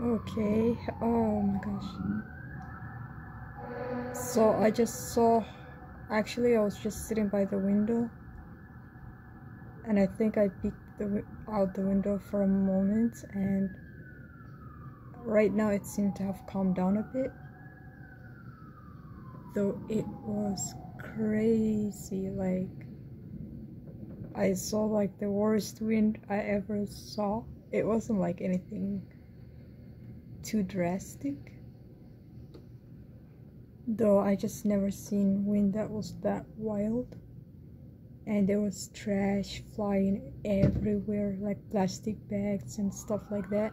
Okay, oh my gosh. So I just saw, actually I was just sitting by the window and I think I peeked out the window for a moment, and right now it seemed to have calmed down a bit, though it was crazy. Like, I saw like the worst wind I ever saw. It wasn't like anything too drastic, though I just never seen wind that was that wild. And there was trash flying everywhere, like plastic bags and stuff like that.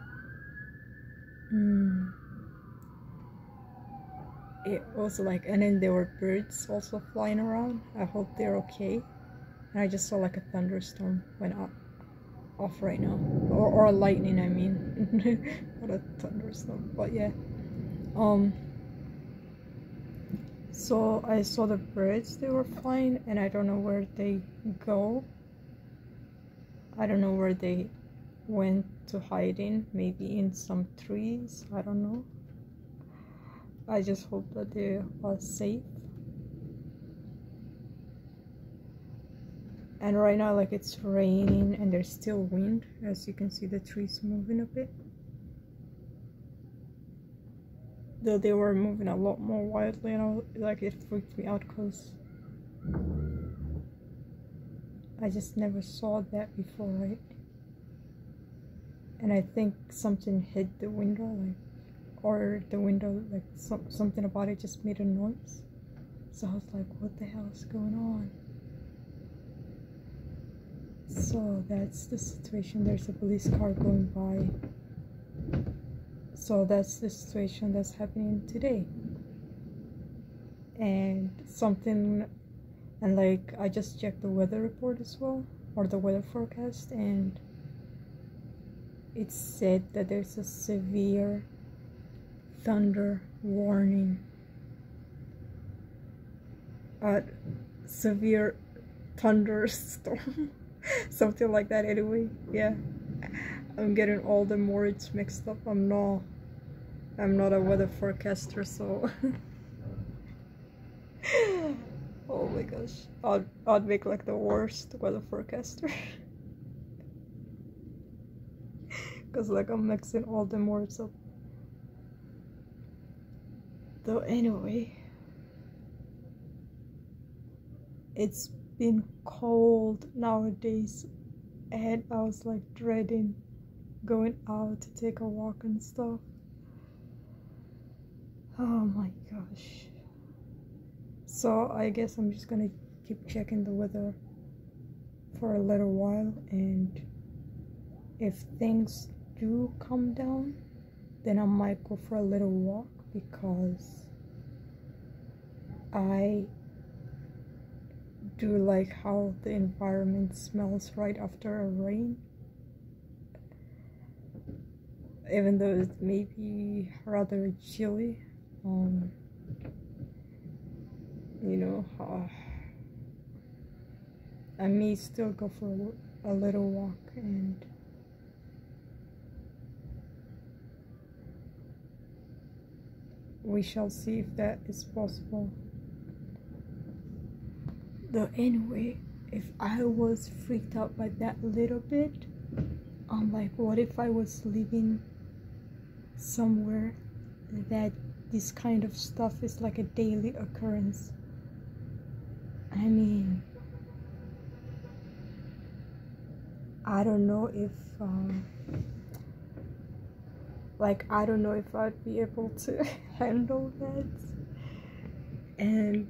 It was like, and then there were birds also flying around. I hope they're okay. And I just saw like a thunderstorm went off right now, or lightning, I mean. Not a thunderstorm, but yeah. So I saw the birds, they were flying, and I don't know where they go. I don't know where they went to hide in, maybe in some trees, I don't know. I just hope that they are safe. And right now, like, it's raining and there's still wind. As you can see, the trees moving a bit. Though they were moving a lot more wildly, and like, it freaked me out because I just never saw that before, right? And I think something hit the window, like, or the window, like, something about it just made a noise. So I was like, what the hell is going on? So that's the situation. There's a police car going by. So that's the situation that's happening today. And like, I just checked the weather report as well, or the weather forecast, and it said that there's a severe thunder warning. Severe thunderstorm. Something like that anyway. Yeah. I'm getting all the words mixed up. I'm not a weather forecaster, so oh my gosh. I'd make like the worst weather forecaster. Cause like I'm mixing all the words up. Though anyway, it's been cold nowadays, and I was like dreading going out to take a walk and stuff. Oh my gosh. So I guess I'm just gonna keep checking the weather for a little while, and if things do calm down, then I might go for a little walk, because I do like how the environment smells right after a rain, even though it may be rather chilly. You know, I may still go for a little walk, and we shall see if that is possible. Though anyway, if I was freaked out by that little bit, I'm like, what if I was living somewhere that this kind of stuff is like a daily occurrence? I mean, I don't know if I don't know if I'd be able to handle that, and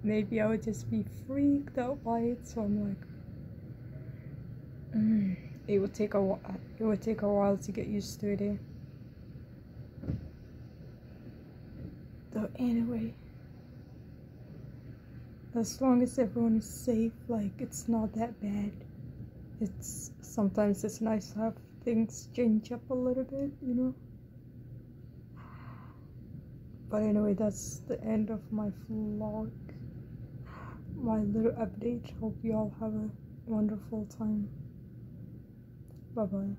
maybe I would just be freaked out by it. So I'm like, it would take a while to get used to it. So anyway, as long as everyone is safe, like, it's not that bad. Sometimes it's nice to have things change up a little bit, you know. But anyway, that's the end of my vlog, my little update. Hope you all have a wonderful time. Bye bye.